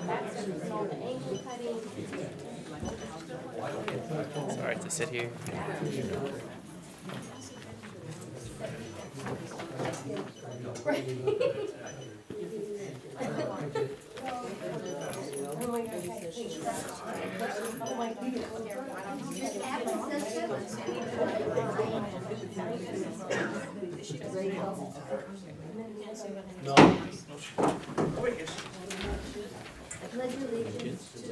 It's alright to sit here. Pledge allegiance to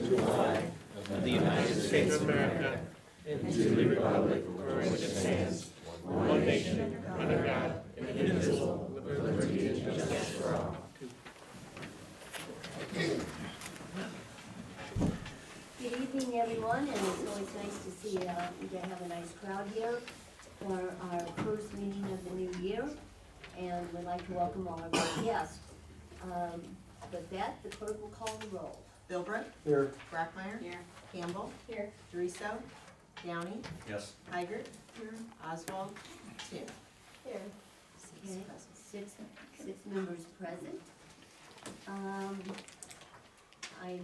The United States of America and to the republic for which it stands, one nation, under God, indivisible, with liberty and justice for all. Good evening, everyone, and it's always nice to see, to have a nice crowd here for our first meeting of the new year, and we'd like to welcome all of our guests. With that, the clerk will call the roll. Bilbrook. Here. Brockmeyer. Here. Campbell. Here. Direso. Downey. Yes. Heigert. Oswald. Tim. Here. Okay, six members present. I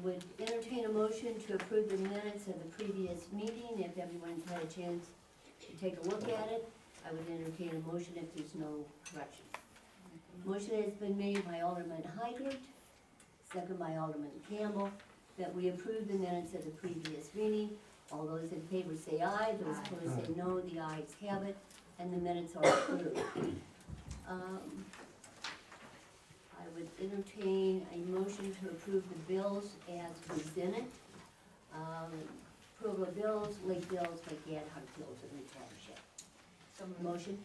would entertain a motion to approve the minutes of the previous meeting. If everyone's had a chance to take a look at it, I would entertain a motion if there's no corrections. Motion has been made by Alderman Heigert, second by Alderman Campbell, that we approve the minutes of the previous meeting. All those in favor say aye, those opposed say no, the ayes have it, and the minutes are approved. I would entertain a motion to approve the bills as presented. Approval of bills, late bills, like ad hoc bills and retirement. Motion?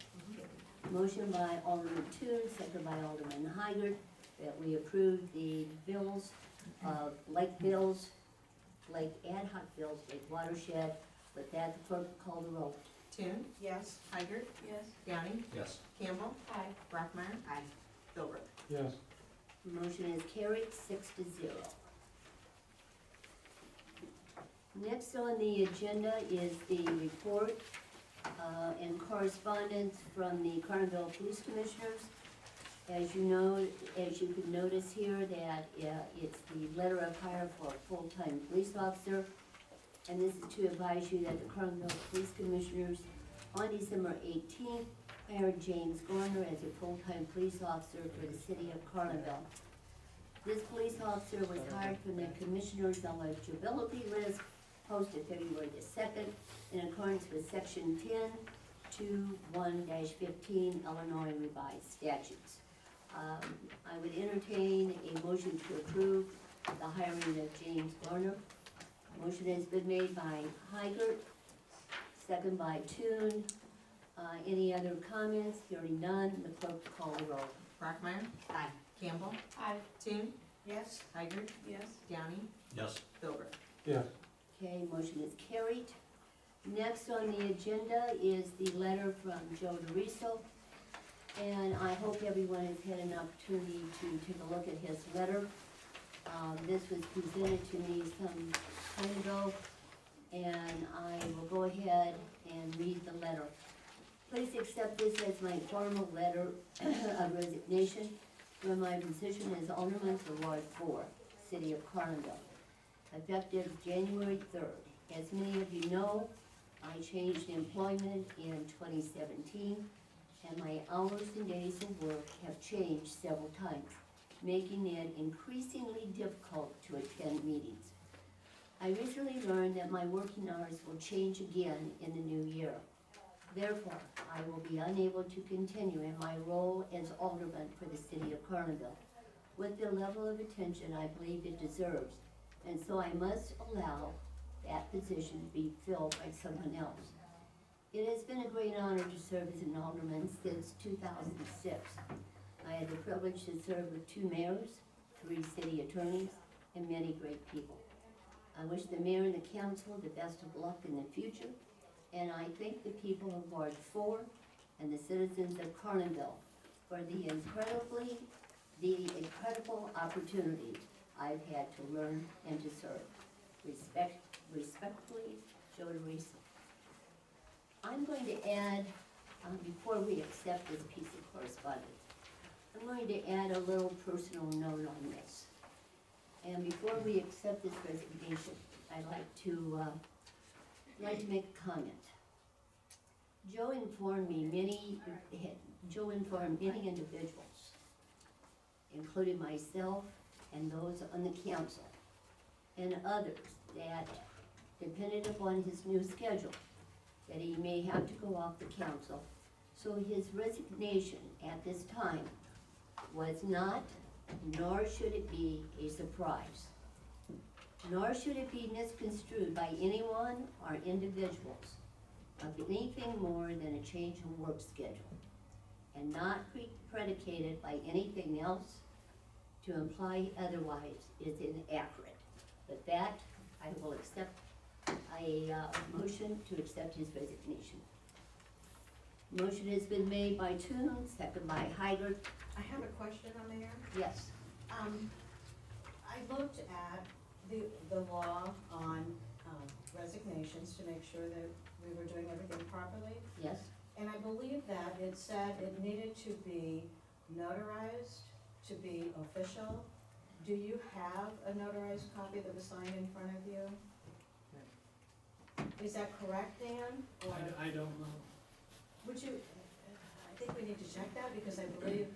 Motion by Alderman Toon, second by Alderman Heigert, that we approve the bills, like bills, like ad hoc bills, like watershed. With that, the clerk will call the roll. Toon. Yes. Heigert. Yes. Downey. Yes. Campbell. Aye. Brockmeyer. Aye. Bilbrook. Yes. Motion is carried 6-0. Next on the agenda is the report and correspondence from the Carlinville Police Commissioners. As you know, as you can notice here, that it's the letter of hire for a full-time police officer. And this is to advise you that the Carlinville Police Commissioners on December 18th hired James Garner as a full-time police officer for the city of Carlinville. This police officer was hired from the Commissioner's eligibility list posted February the 2nd in accordance with Section 10-21-15 Illinois Revised Statutes. I would entertain a motion to approve the hiring of James Garner. Motion has been made by Heigert, second by Toon. Any other comments? Hearing none, the clerk will call the roll. Brockmeyer. Aye. Campbell. Aye. Toon. Yes. Heigert. Yes. Downey. Yes. Bilbrook. Yes. Okay, motion is carried. Next on the agenda is the letter from Joe Direso. And I hope everyone has had an opportunity to take a look at his letter. This was presented to me some time ago, and I will go ahead and read the letter. Please accept this as my formal letter of resignation from my position as Alderman for Ward 4, City of Carlinville, effective January 3rd. As many of you know, I changed employment in 2017, and my hours and days of work have changed several times, making it increasingly difficult to attend meetings. I recently learned that my working hours will change again in the new year. Therefore, I will be unable to continue in my role as alderman for the city of Carlinville with the level of attention I believe it deserves, and so I must allow that position to be filled by someone else. It has been a great honor to serve as an alderman since 2006. I had the privilege to serve with 2 mayors, 3 city attorneys, and many great people. I wish the mayor and the council the best of luck in the future, and I thank the people of Ward 4 and the citizens of Carlinville for the incredible opportunity I've had to learn and to serve. Respectfully, Joe Direso. I'm going to add, before we accept this piece of correspondence, I'm going to add a little personal note on this. And before we accept this resignation, I'd like to make a comment. Joe informed many individuals, including myself and those on the council, and others, that depending upon his new schedule, that he may have to go off the council. So his resignation at this time was not, nor should it be, a surprise. Nor should it be misconstrued by anyone or individuals of anything more than a change in work schedule, and not predicated by anything else to imply otherwise is inaccurate. With that, I will accept a motion to accept his resignation. Motion has been made by Toon, second by Hager. I have a question on there. Yes. I looked at the law on resignations to make sure that we were doing everything properly. Yes. And I believe that it said it needed to be notarized to be official. Do you have a notarized copy that was signed in front of you? Is that correct, Dan? Or I don't know. would you, I think we need to check that because I believe,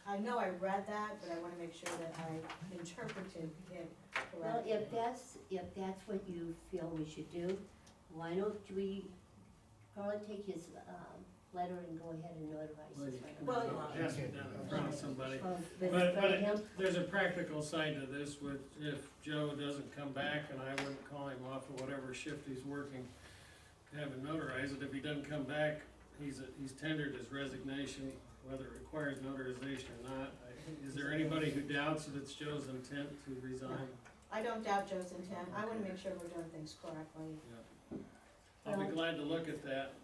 I know I read that, but I wanna make sure that I interpreted it Well, correctly. if that's what you feel we should do, why don't we, Carlin, take his, letter and go ahead and notarize this right now? Well, It has to be done in front of somebody. Oh, But, in front of him? there's a practical side to this, with, if Joe doesn't come back, and I wouldn't call him off of whatever shift he's working, have him notarize it, if he doesn't come back, he's tendered his resignation, whether it requires notarization or not. Is there anybody who doubts that it's Joe's intent to resign? I don't doubt Joe's intent. I wanna make sure we're doing things correctly. I'll be glad to look at that.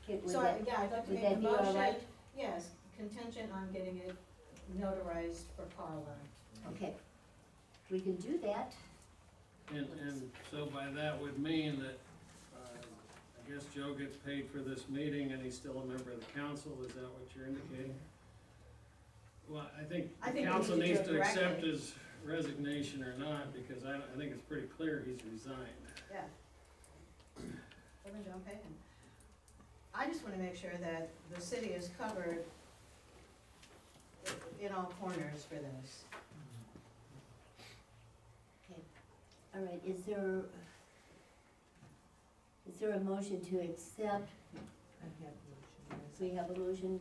Would So, that- yeah, I'd like to would make a that be all motion. right? Yes, contingent on getting it notarized for Carla. Okay, we can do that. And so by that would mean that, I guess Joe gets paid for this meeting and he's still a member of the council, is that what you're indicating? Well, I think I the think we council need to needs do it to accept correctly. his resignation or not, because I think it's pretty clear he's resigned. Yeah. Well, then don't pay him. I just wanna make sure that the city is covered in all corners for this. All right, is there a motion to accept? We have a motion.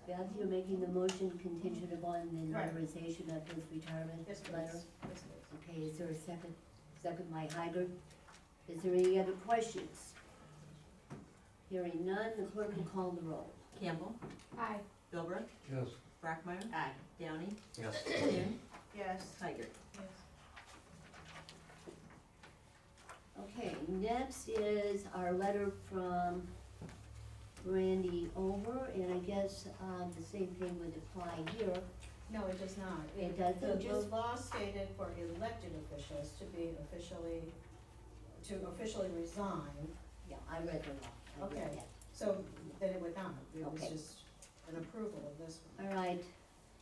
Beth, you're making the motion contingent upon the Right. notarization of his retirement Yes, please. letter? Yes, please. Okay, is there a second? Second by Hager. Is there any other questions? Hearing none, the clerk will call the roll. Campbell. Aye. Philbrook. Yes. Brockmeyer. Aye. Downey. Yes. Toon. Yes. Tiger. Yes. Okay, next is our letter from Randy Over, and I guess, the same thing would apply here. No, it does not. It doesn't, The just, law stated for elected officials to be officially resign, yeah, I read the law. I read Okay. that. so then it would not. It was Okay. just an approval of this one. All right,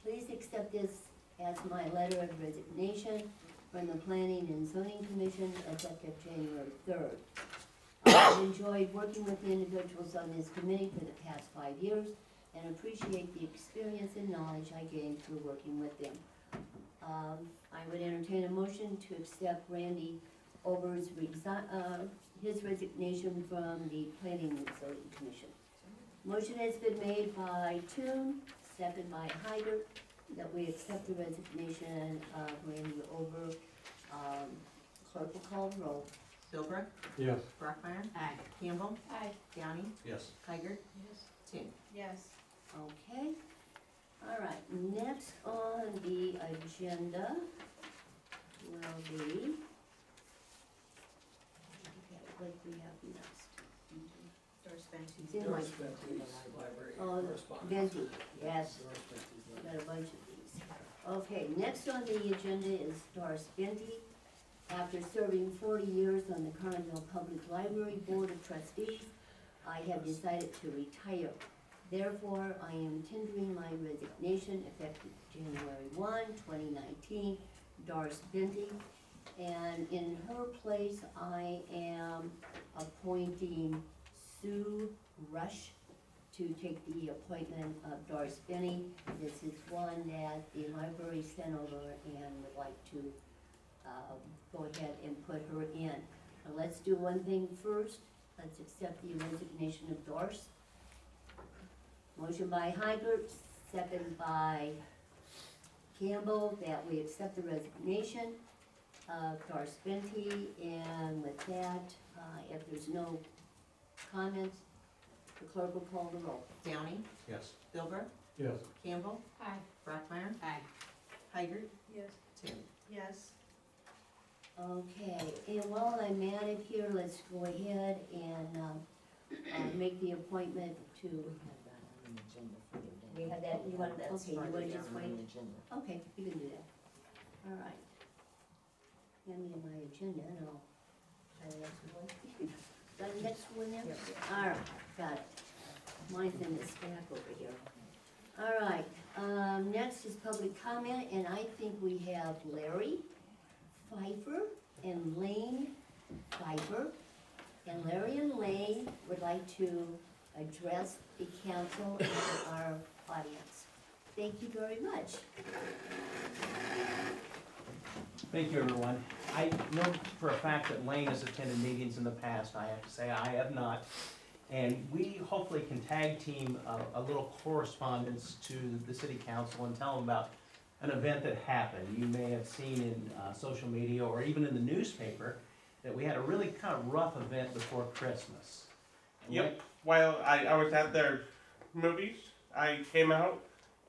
please accept this as my letter of resignation from the Planning and Zoning Commission effective January 3rd. I've enjoyed working with the individuals on this committee for the past 5 years and appreciate the experience and knowledge I gained through working with them. I would entertain a motion to accept Randy Over's his resignation from the Planning and Zoning Commission. Motion has been made by Toon, second by Hyder, that we accept the resignation of Randy Over. Clerk will call the roll. Philbrook. Yes. Brockmeyer. Aye. Campbell. Aye. Downey. Yes. Tiger. Yes. Toon. Yes. Okay, all right, next on the agenda will be, okay, what do we have next? Doris Benty. It's in my- Oh, Venti, yes, we got a bunch of these. Okay, next on the agenda is Doris Venti. After serving 40 years on the Carlinville Public Library Board of Trustees, I have decided to retire. Therefore, I am tendering my resignation effective January 2019, Doris Benty. And in her place, I am appointing Sue Rush to take the appointment of Doris Benny. This is one that the library sent over and would like to go ahead and put her in. Now, let's do one thing first. Let's accept the resignation of Doris. Motion by Heidler, second by Campbell, that we accept the resignation of Doris Benty. And with that, if there's no comments, the clerk will call the roll. Downey, Yes. Bilber, Yes. Campbell, Aye. Brockmeyer, Aye. Heidert, Yes. Terry. Yes. Okay, and while I'm at it here, let's go ahead and make the appointment to, we have that, you want, okay, you wanna just wait? Okay, you can do that. All right. Hand me my agenda and I'll try the next one. Got the next one there? All right, got it. Mine's in the stack over here. All right, next is public comment, and I think we have Larry Pfeiffer and Lane Pfeiffer. And Larry and Lane would like to address the council and our audience. Thank you very much. Thank you, everyone. I know for a fact that Lane has attended meetings in the past. I have to say I have not. And we hopefully can tag team a little correspondence to the city council and tell them about an event that happened. You may have seen in social media or even in the newspaper that we had a really kind of rough event before Christmas. And Yep. While I was at their movies, I came out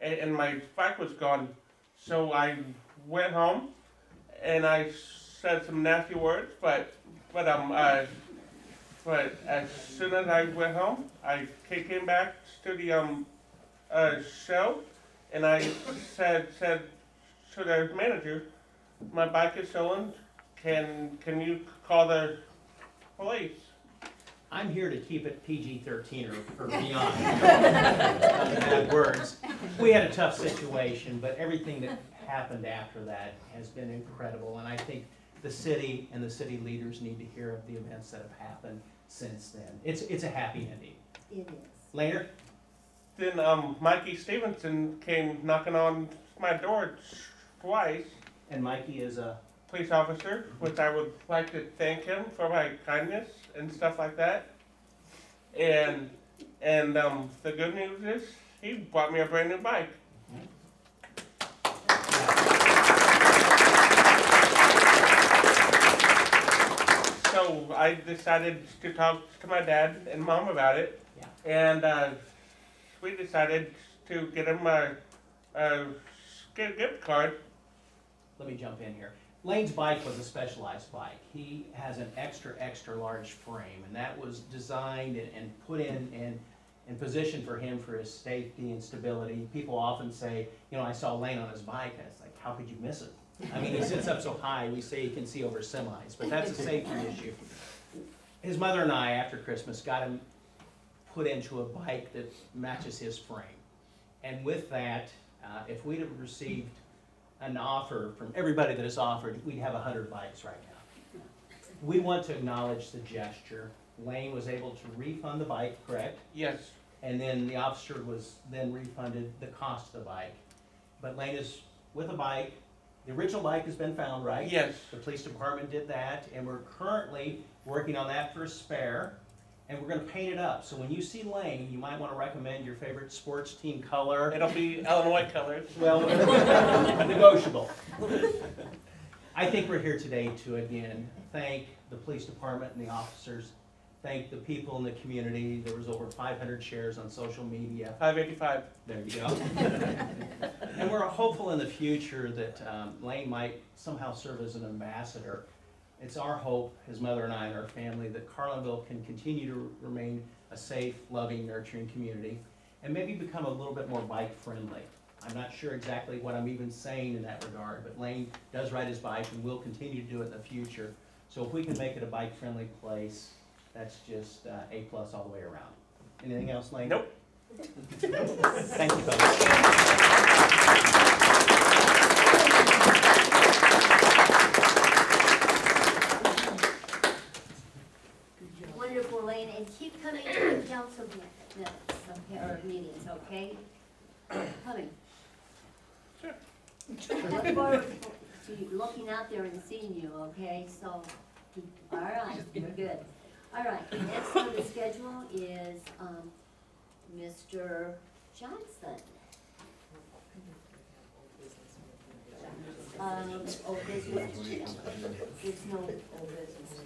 and my bike was gone. So I went home and I said some nasty words, but as soon as I went home, I came back to the show and I said to the manager, my bike is stolen. Can you call the police? I'm here to keep it PG-13 or beyond. Not the bad words. We had a tough situation, but everything that happened after that has been incredible. And I think the city and the city leaders need to hear of the events that have happened since then. It's a happy ending. It is. Later? Then Mikey Stevenson came knocking on my door twice. And Mikey is a... Police officer, which I would like to thank him for my kindness and stuff like that. And the good news is he bought me a brand new bike. So I decided to talk to my dad and mom about it. Yeah. And we decided to get him a gift card. Let me jump in here. Lane's bike was a specialized bike. He has an extra large frame, and that was designed and put in position for him for his safety and stability. People often say, you know, I saw Lane on his bike, and it's like, how could you miss it? I mean, he sits up so high, we say he can see over semis, but that's a safety issue. His mother and I, after Christmas, got him put into a bike that matches his frame. And with that, if we'd have received an offer from everybody that has offered, we'd have 100 bikes right now. We want to acknowledge the gesture. Lane was able to refund the bike, correct? Yes. And then the officer was then refunded the cost of the bike. But Lane is with a bike. The original bike has been found, right? Yes. The police department did that, and we're currently working on that for a spare. And we're gonna paint it up. So when you see Lane, you might wanna recommend your favorite sports team color. It'll be Illinois colors. Well, negotiable. I think we're here today to, again, thank the police department and the officers, thank the people in the community. There was over 500 shares on social media. 585. There you go. And we're hopeful in the future that Lane might somehow serve as an ambassador. It's our hope, his mother and I and our family, that Carlinville can continue to remain a safe, loving, nurturing community and maybe become a little bit more bike-friendly. I'm not sure exactly what I'm even saying in that regard, but Lane does ride his bike and will continue to do it in the future. So if we can make it a bike-friendly place, that's just A+ all the way around. Anything else, Lane? Nope. Thank you, folks. look forward to looking out there and seeing you, okay? So, all right, we're good. All right, next on the schedule is, Mr. Johnson. Old business, there's no old business.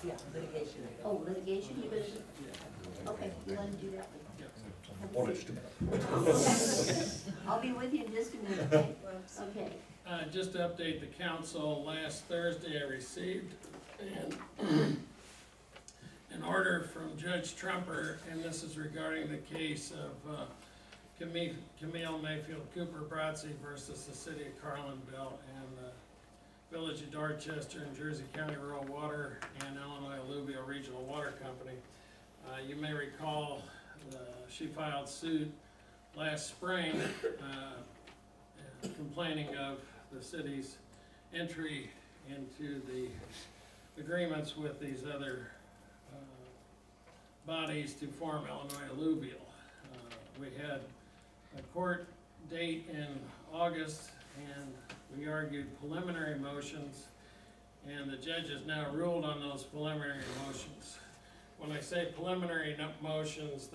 Yeah, litigation. Oh, litigation, you gonna, okay, you wanna do that one? I'll be with you in just a minute, okay? Okay, Just to update the council, last Thursday I received an order from Judge Trumper, and this is regarding the case of Camille Mayfield Cooper Brazzi versus the city of Carlinville and the village of Dorchester and Jersey County Rural Water and Illinois Alluvial Regional Water Company. You may recall, she filed suit last spring, complaining of the city's entry into the agreements with these other bodies to form Illinois Alluvial. We had a court date in August, and we argued preliminary motions, and the judge has now ruled on those preliminary motions. When I say preliminary motions,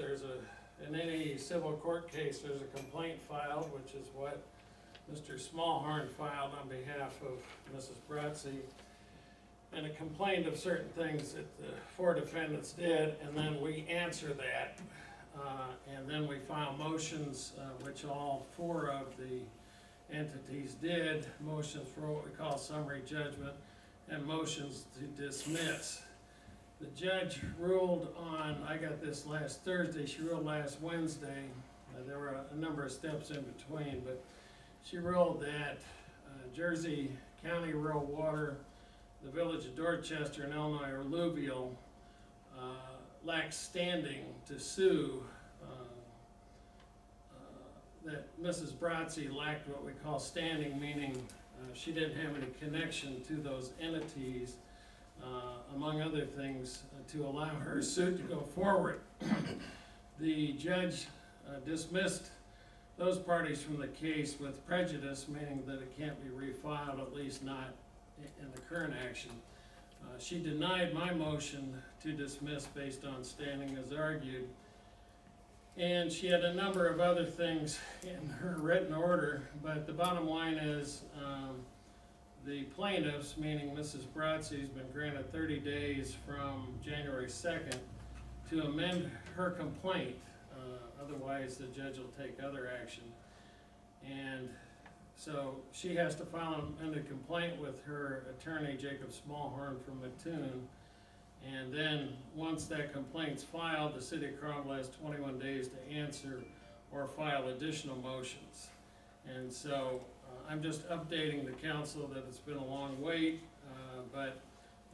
in any civil court case, there's a complaint filed, which is what Mr. Smallhorn filed on behalf of Mrs. Brazzi, and a complaint of certain things that the four defendants did, and then we answer that. And then we file motions, which all four of the entities did, motions for what we call summary judgment, and motions to dismiss. The judge ruled on, I got this last Thursday, she ruled last Wednesday. There were a number of steps in between, but she ruled that Jersey County Rural Water, the village of Dorchester, and Illinois Alluvial lacks standing to sue, that Mrs. Brazzi lacked what we call standing, meaning she didn't have any connection to those entities, among other things, to allow her suit to go forward. The judge dismissed those parties from the case with prejudice, meaning that it can't be refiled, at least not in the current action. She denied my motion to dismiss based on standing as argued. And she had a number of other things in her written order, but the bottom line is the plaintiffs, meaning Mrs. Brazzi, has been granted 30 days from January 2nd to amend her complaint. Otherwise, the judge will take other action. And so she has to file an amended complaint with her attorney, Jacob Smallhorn from Mattoon. And then, once that complaint's filed, the city of Carlinville has 21 days to answer or file additional motions. And so, I'm just updating the council that it's been a long wait, but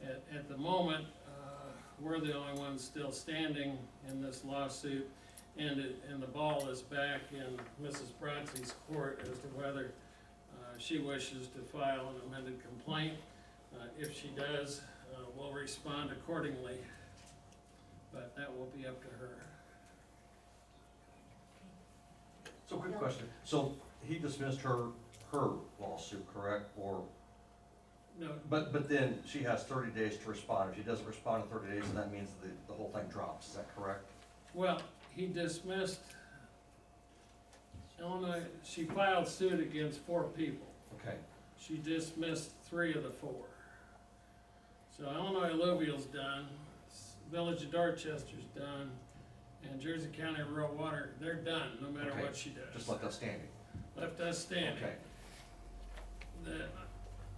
at the moment, we're the only ones still standing in this lawsuit, and the ball is back in Mrs. Brazzi's court as to whether she wishes to file an amended complaint. If she does, we'll respond accordingly, but that will be up to her. So quick question, so he dismissed her lawsuit, correct, or, No, but then she has 30 days to respond, if she doesn't respond in 30 days, then that means the whole thing drops, is that correct? well, he dismissed Illinois, she filed suit against 4 people. Okay, She dismissed 3 of the 4. So Illinois Alluvial's done, Village of Dorchester's done, and Jersey County Rural Water, they're done, no matter Okay. what she does. just left us standing, Left us standing. okay,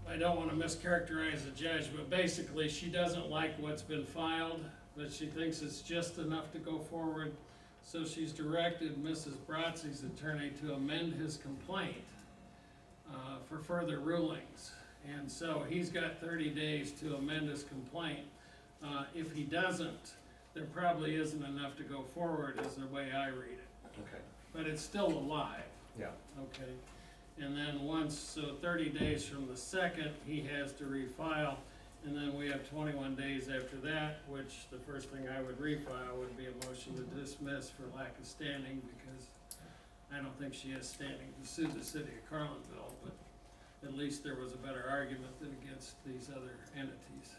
I don't wanna mischaracterize the judge, but basically, she doesn't like what's been filed, but she thinks it's just enough to go forward. So she's directed Mrs. Brazzi's attorney to amend his complaint for further rulings. And so he's got 30 days to amend his complaint. If he doesn't, there probably isn't enough to go forward, is the way I read it. okay, But it's still alive, yeah, okay? And then so 30 days from the 2nd, he has to refile. And then we have 21 days after that, which the first thing I would refile would be a motion to dismiss for lack of standing, because I don't think she has standing to sue the city of Carlinville, but at least there was a better argument than against these other entities.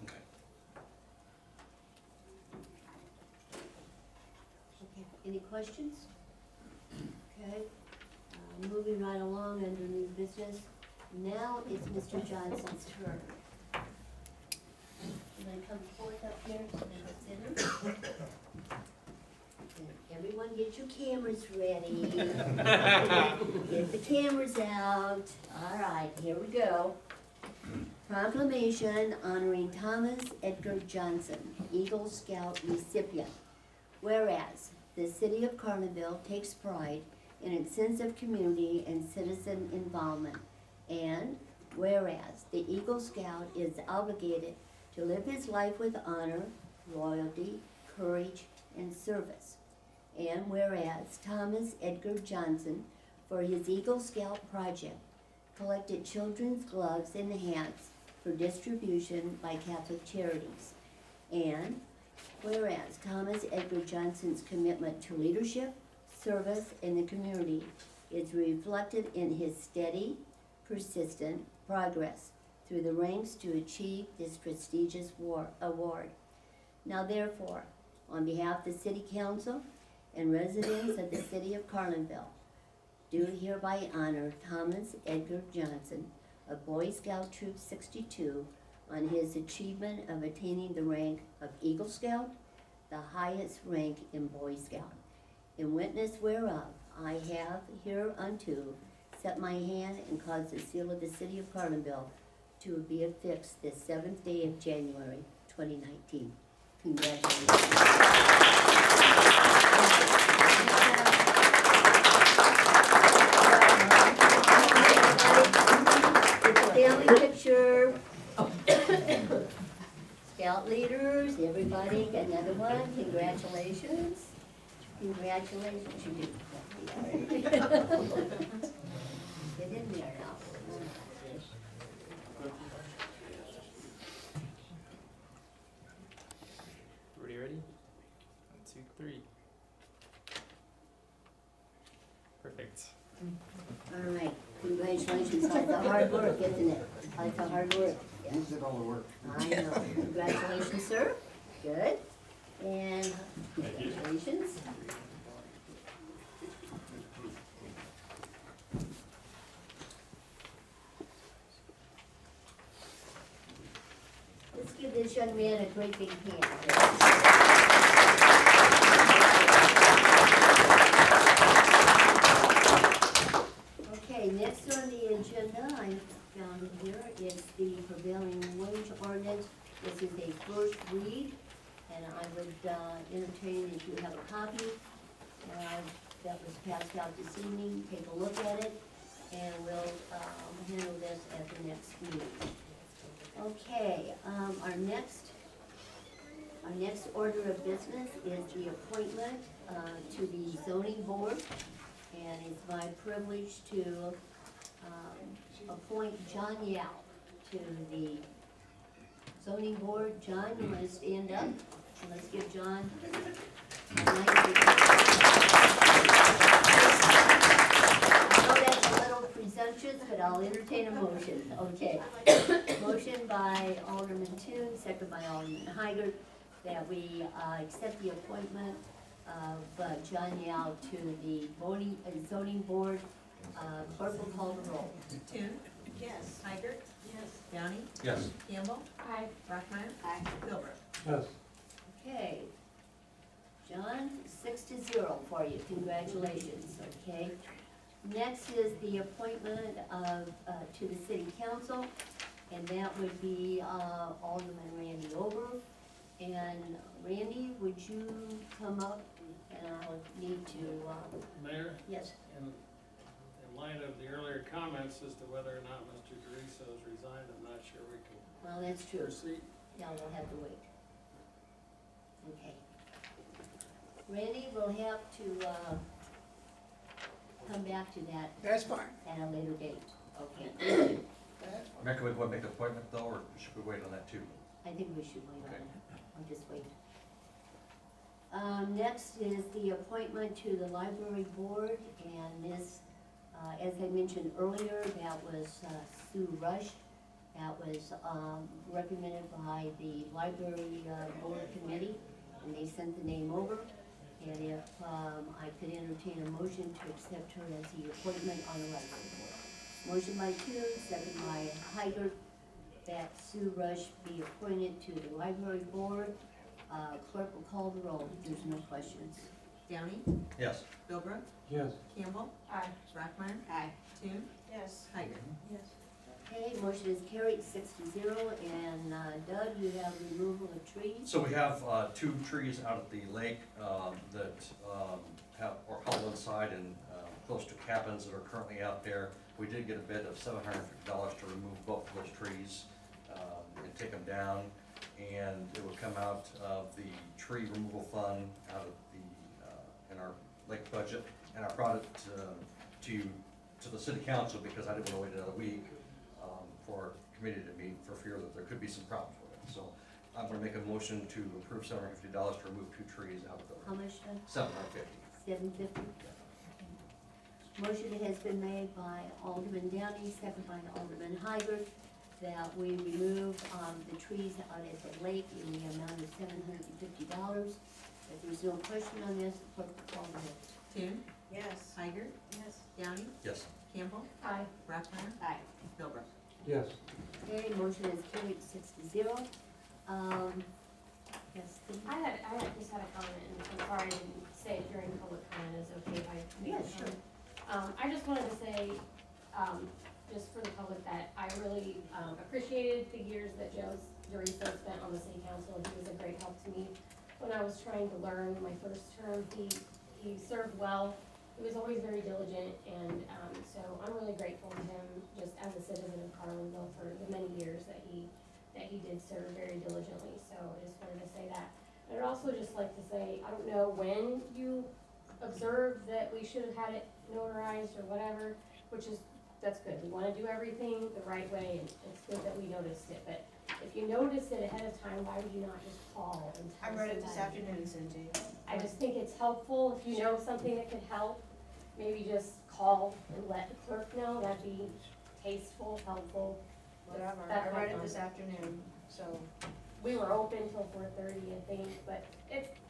Okay. Okay, any questions? Okay, moving right along under new business. Now it's Mr. Johnson's turn. You gonna come forth up here and consider? Everyone get your cameras ready. Get the cameras out. All right, here we go. Proclamation honoring Thomas Edgar Johnson, Eagle Scout recipient. Whereas the city of Carlinville takes pride in its sense of community and citizen involvement. And whereas the Eagle Scout is obligated to live his life with honor, loyalty, courage, and service. And whereas Thomas Edgar Johnson, for his Eagle Scout project, collected children's gloves and hats for distribution by Catholic Charities. And whereas Thomas Edgar Johnson's commitment to leadership, service in the community is reflected in his steady, persistent progress through the ranks to achieve this prestigious award. Now therefore, on behalf of the City Council and residents of the City of Carlinville, do hereby honor Thomas Edgar Johnson of Boy Scout Troop 62 on his achievement of attaining the rank of Eagle Scout, the highest rank in Boy Scout. In witness whereof, I have hereunto set my hand and caused the seal of the City of Carlinville to be affixed this 7th day of January, 2019. It's a family picture. Scout leaders, everybody, got another one, congratulations. Congratulations, you did. Get in there now. Everybody ready? 1, 2, 3. Perfect. All right, congratulations, like the hard work, isn't it? Like the hard work. Yeah. You did all the work. I know, congratulations, sir, good, and congratulations. Let's give this young man a great big hand. Okay, next on the agenda, I found here is the prevailing wage ordinance. This is a first read, and I would entertain if you have a copy that was passed out this evening, take a look at it, and we'll handle this at the next meeting. Okay, our next order of business is the appointment to the zoning board. And it's my privilege to appoint John Yao to the zoning board. John, you want to stand up? And let's give John a nice I know that's a little presumptuous, but I'll entertain a motion. Okay. Motion by Alderman Toon, second by Alderman Heigert, that we accept the appointment of John Yao to the zoning board. Clerk will call the roll. Toon? Yes. Heigert? Yes. Downey? Yes. Campbell? Aye. Rockmeyer? Aye. Gilbert? Yes. Okay. John, 6-0 for you, congratulations, okay? Next is the appointment of, to the city council, and that would be Alderman Randy Ober. And Randy, would you come up, and I'll need to, Mayor, yes, in light of the earlier comments as to whether or not Mr. Direso has resigned, I'm not sure we can well, that's true, proceed. yeah, we'll have to wait. Okay. Randy, we'll have to, come back to that That's fine. at a later date, okay? Mayor, can we go and make the appointment though, or should we wait on that too? I think we should wait on Okay. it, I'll just wait. Next is the appointment to the library board, and this As I mentioned earlier, that was Sue Rush. That was recommended by the library board committee, and they sent the name over. And if I could entertain a motion to accept her as the appointment on the library board. Motion by Kuhn, second by Hager, that Sue Rush be appointed to the library board. Clerk will call the roll if there's no questions. Downey, Yes. Philbrook, Yes. Campbell, Aye. Brockmeyer, Aye. Toon, Yes. Tiger. Yes. Okay, motion is carried 6-0, and Doug, you have removal of trees. So we have, 2 trees out at the lake, that, have, or Cullen side and, close to cabins that are currently out there. We did get a bid of $750 to remove both of those trees, and take them down. And it would come out of the tree removal fund, out of the, in our lake budget. And I brought it, to the city council because I didn't want to wait another week, for committee to meet for fear that there could be some problems with it. So I'm gonna make a motion to approve $750 to remove 2 trees out of the How much, Doug? $750. $750. Motion has been made by Alderman Downey, second by Alderman Hager, that we remove the trees out at the lake in the amount of $750. If there's no question on this, the clerk will call the roll. Toon, Yes. Tiger, Yes. Downey, Yes. Campbell, Aye. Brockmeyer, Aye. Philbrook. Yes. Okay, motion is carried 6-0. Yes, Steve? I just had a comment, and I'm sorry I didn't say it during public comment, is it okay if I make Yeah, a sure. comment? I just wanted to say, just for the public, that I really appreciated the years that Joe Direso spent on the city council. He was a great help to me when I was trying to learn my first term. He served well. He was always very diligent, and so I'm really grateful to him, just as a citizen of Carlinville, for the many years that he did serve very diligently. So I just wanted to say that. I'd also just like to say, I don't know when you observed that we should have had it notarized or whatever, that's good. We wanna do everything the right way, and it's good that we noticed it, but if you noticed it ahead of time, why would you not just call and tell I us? read it this somebody? afternoon, Cindy. I just think it's helpful, if you know something that could help, maybe just call and let the clerk know, that'd be tasteful, helpful. Whatever. That's I read it my this comment. afternoon, so. We were open till 4:30, I think, but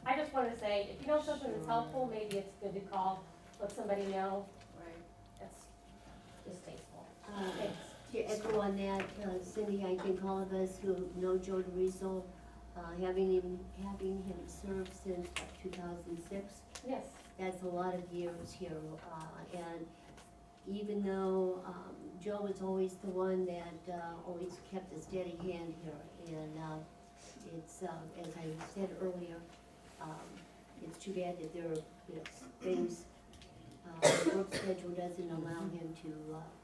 I just wanted to say, if you know something that's helpful, maybe it's good to call, let somebody know, Right. that's just tasteful. Uh, Thanks. To echo on that, Cindy, I think all of us who know Joe Direso, having him serve since 2006, Yes, that's a lot of years here. And even though Joe was always the one that always kept a steady hand here, and it's, as I said earlier, it's too bad that there are things, work schedule doesn't allow him to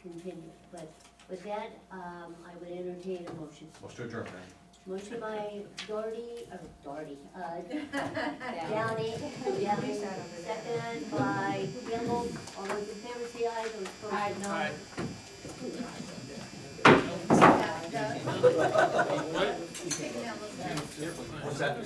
continue. But with that, I would entertain a motion. Motion to adjourn, man. Motion by Downey, You sat over there. second by Campbell. All those in favor say aye, those opposed say no. What's that?